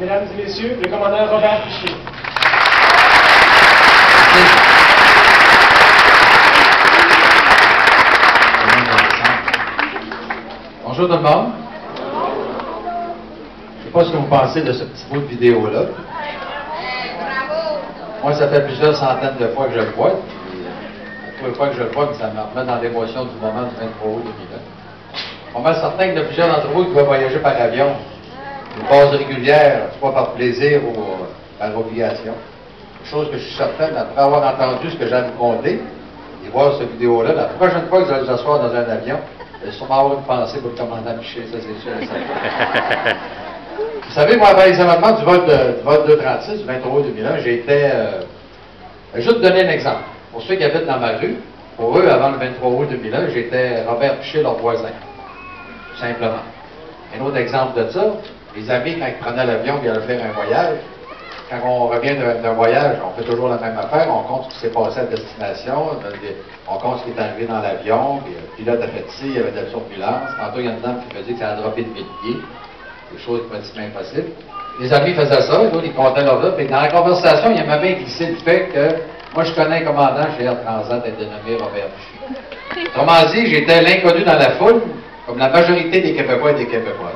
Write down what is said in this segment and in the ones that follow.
Mesdames et messieurs, le commandant Robert Piché. Bonjour tout le monde. Je ne sais pas ce que vous pensez de ce petit bout de vidéo-là. Moi, ça fait plusieurs centaines de fois que je le vois. Toutes les fois que je le vois, ça me remet dans l'émotion du moment du 23 août 2001. Je suis mal certain qu'il y a plusieurs d'entre vous qui doivent voyager par avion. Une base régulière, soit par plaisir ou par obligation. Chose que je suis certaine, après avoir entendu ce que j'ai à vous conter, et voir cette vidéo-là, la prochaine fois que vous allez vous asseoir dans un avion, vous allez sûrement avoir une pensée pour le commandant Piché, ça c'est sûr et certain. Vous savez, moi, avant les amendements du vote 236, du 23 août 2001, j'étais... juste donner un exemple. Pour ceux qui habitent dans ma rue, pour eux, avant le 23 août 2001, j'étais Robert Piché, leur voisin. Tout simplement. Un autre exemple de ça, les amis, quand ils prenaient l'avion et ils allaient faire un voyage, quand on revient d'un voyage, on fait toujours la même affaire, on compte ce qui s'est passé à la destination, on compte ce qui est arrivé dans l'avion, puis le pilote a fait ci, il y avait de la turbulence. Tantôt, il y a une dame qui me dit que ça a droppé de 1000 pieds, des choses pratiquement impossibles. Les amis faisaient ça, les autres, ils comptaient leur vie, puis dans la conversation, il m'avait glissé le fait que moi, je connais un commandant chez Air Transat, était nommé Robert Piché. Autrement dit, j'étais l'inconnu dans la foule, comme la majorité des Québécois et des Québécoises.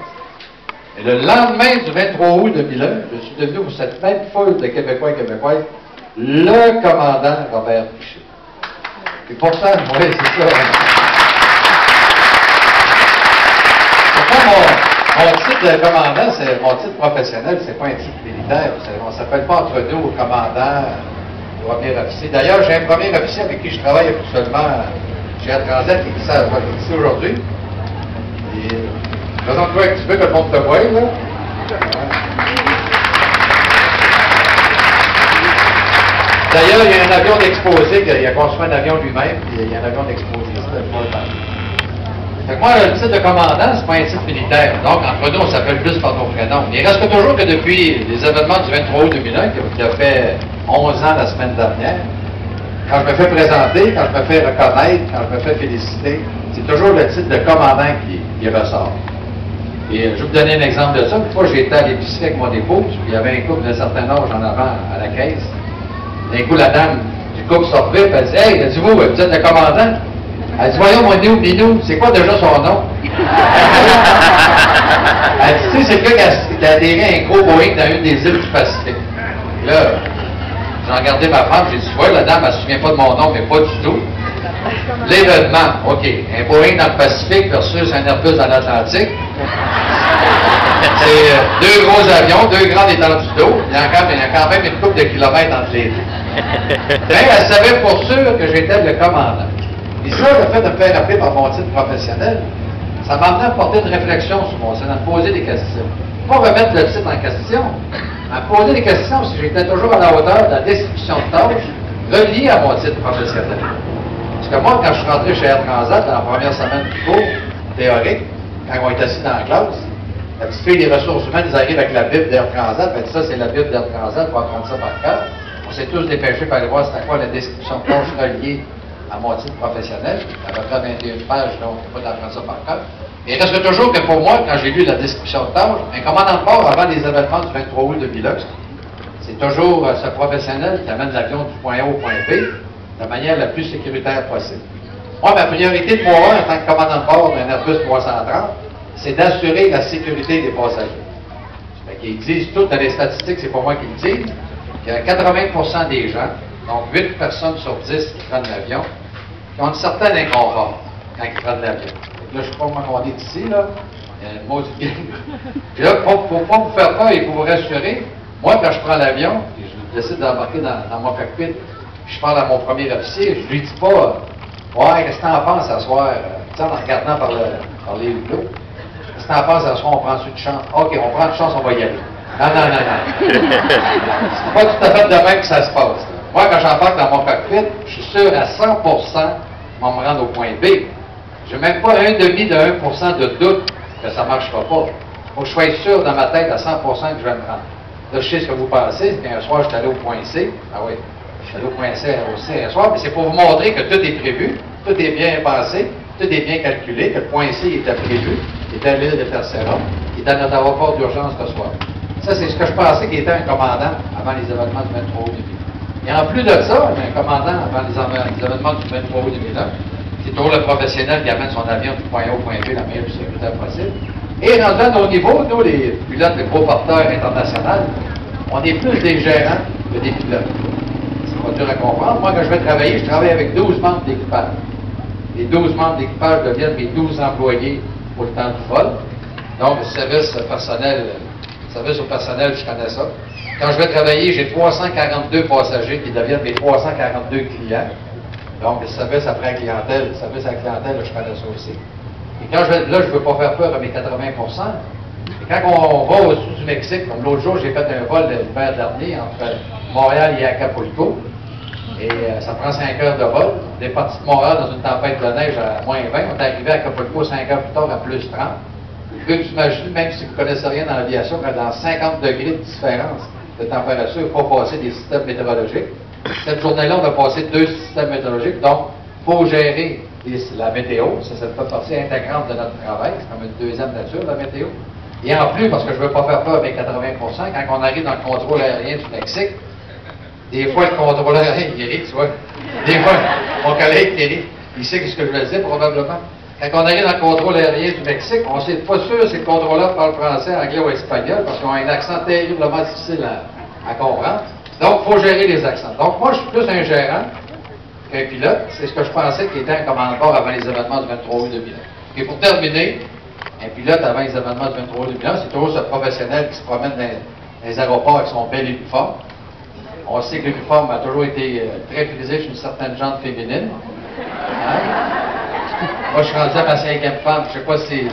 Et le lendemain du 23 août 2001, je suis devenu pour cette même foule de Québécois et Québécoises le commandant Robert Piché. Et pourtant, oui, c'est ça. Pourtant, mon titre de commandant, c'est mon titre professionnel, c'est pas un titre militaire. On ne s'appelle pas entre nous commandant, premier officier. D'ailleurs, j'ai un premier officier avec qui je travaille actuellement chez Air Transat, qui est ici aujourd'hui. Présente-toi un petit peu que le monde te voie, là. D'ailleurs, il y a un avion d'exposé, il a construit un avion lui-même, puis il y a un avion d'exposé ici, fait que moi, le titre de commandant, c'est pas un titre militaire. Donc, entre nous, on s'appelle plus par nos prénoms. Il reste toujours que depuis les événements du 23 août 2001, qui a fait 11 ans la semaine dernière, quand je me fais présenter, quand je me fais reconnaître, quand je me fais féliciter, c'est toujours le titre de commandant qui ressort. Et je vais vous donner un exemple de ça. Une fois, j'étais à l'épicerie avec mon épouse, puis il y avait un couple d'un certain âge en avant à la caisse. D'un coup, la dame du couple s'offrait, puis elle dit « Hey, dites-vous, vous êtes le commandant? » Elle dit « Voyons, mon Minou, c'est quoi déjà son nom? » Elle dit « Tu sais, c'est le gars qui a adhéré à un gros Boeing dans une des îles du Pacifique. » Là, j'ai regardé ma femme, j'ai dit « Tu vois, la dame, elle ne se souvient pas de mon nom, mais pas du tout. » L'événement, OK. Un Boeing dans le Pacifique versus un Airbus dans l'Atlantique. C'est deux gros avions, deux grandes étendues d'eau. Il y a quand même une couple de kilomètres entre les deux. Mais elle savait pour sûr que j'étais le commandant. Et ça, le fait de me faire appeler par mon titre professionnel, ça m'a amené à porter une réflexion sur mon titre, à me poser des questions. Pas remettre le titre en question, à me poser des questions si j'étais toujours à la hauteur de la description de tâches reliée à mon titre professionnel. Parce que moi, quand je suis rentré chez Air Transat, dans la première semaine du cours théorique, quand on est assis dans la classe, la petite fille des ressources humaines, ils arrivent avec la Bible d'Air Transat, elle dit ça, c'est la Bible d'Air Transat, pour apprendre ça par cœur. On s'est tous dépêchés pour aller voir c'était quoi la description de tâches reliée à mon titre professionnel. À peu près 21 pages, donc on peut apprendre ça par cœur. Et il reste toujours que pour moi, quand j'ai lu la description de tâches, un commandant de bord avant les événements du 23 août 2001, c'est toujours ce professionnel qui amène l'avion du point A au point B, de la manière la plus sécuritaire possible. Moi, ma priorité de moi, en tant que commandant de bord d'un Airbus 330, c'est d'assurer la sécurité des passagers. Ils disent toutes dans les statistiques, c'est pas moi qui le dis, qu'il y a 80% des gens, donc 8 personnes sur 10 qui prennent l'avion, qui ont un certain inconfort quand ils prennent l'avion. Là, je ne sais pas comment on est ici, là. Il y a une maudite gang. Puis là, pour pas vous faire peur et pour vous rassurer, moi, quand je prends l'avion, et je décide d'embarquer dans mon cockpit, je parle à mon premier officier, je lui dis pas « Ouais, qu'est-ce que t'en penses à soir? » Tu sais, en regardant par les hublots. « Qu'est-ce que t'en penses à soir? On prend-tu de chance? » « OK, on prend de chance, on va y aller. » Non. C'est pas tout à fait de même que ça se passe. Là. Moi, quand j'embarque dans mon cockpit, je suis sûr à 100% qu'on va me rendre au point B. J'ai même pas un demi de 1% de doute que ça ne marchera pas. Il faut que je sois sûr dans ma tête à 100% que je vais me rendre. Là, je sais ce que vous pensez, qu'un soir, je suis allé au point C. Ah oui. Je suis allé au point C aussi un soir, mais c'est pour vous montrer que tout est prévu, tout est bien pensé, tout est bien calculé, que le point C était prévu, il était à l'île de Tercera, il est dans notre aéroport d'urgence ce soir. Ça, c'est ce que je pensais qu'il était un commandant avant les événements du 23 août 2000. Et en plus de ça, il y a un commandant avant les événements du 23 août 2001, c'est toujours le professionnel qui amène son avion du point A au point B la meilleure sécurité possible. Et rendu à nos niveaux, nous, les pilotes, les gros porteurs internationaux, on est plus des gérants que des pilotes. C'est pas dur à comprendre. Moi, quand je vais travailler, je travaille avec 12 membres d'équipage. Les 12 membres d'équipage deviennent mes 12 employés pour le temps du vol. Donc, le service au personnel, je connais ça. Quand je vais travailler, j'ai 342 passagers qui deviennent mes 342 clients. Donc, le service après la clientèle, je connais ça aussi. Et quand je ne veux pas faire peur à mes 80%. Et quand on va au sud du Mexique, comme l'autre jour, j'ai fait un vol l'hiver dernier entre Montréal et Acapulco. Et ça prend 5 heures de vol. On est parti de Montréal dans une tempête de neige à moins 20. On est arrivé à Acapulco 5 heures plus tard à plus 30. Vous pouvez vous imaginer, même si vous ne connaissez rien dans l'aviation, que dans 50 degrés de différence de température, il faut passer des systèmes météorologiques. Cette journée-là, on a passé 2 systèmes météorologiques. Donc, il faut gérer la météo. Ça fait partie intégrante de notre travail. C'est comme une deuxième nature, la météo. Et en plus, parce que je ne veux pas faire peur avec 80%, quand on arrive dans le contrôle aérien du Mexique, des fois, le contrôleur aérien, il rit, tu vois. Des fois, mon collègue, il rit. Il sait ce que je veux dire, probablement. Quand on arrive dans le contrôle aérien du Mexique, on ne sait pas sûr si le contrôleur parle français, anglais ou espagnol, parce qu'ils ont un accent terriblement difficile à comprendre. Donc, il faut gérer les accents. Donc, moi, je suis plus un gérant qu'un pilote. C'est ce que je pensais qu'il était un commandant de bord avant les événements du 23 août 2001. Et pour terminer, un pilote avant les événements du 23 août 2001, c'est toujours ce professionnel qui se promène dans les aéroports avec son bel uniforme. On sait que l'uniforme a toujours été très prisé chez une certaine gente féminine. Hein? Moi, je suis rendu à ma 5e femme. Je ne sais pas si...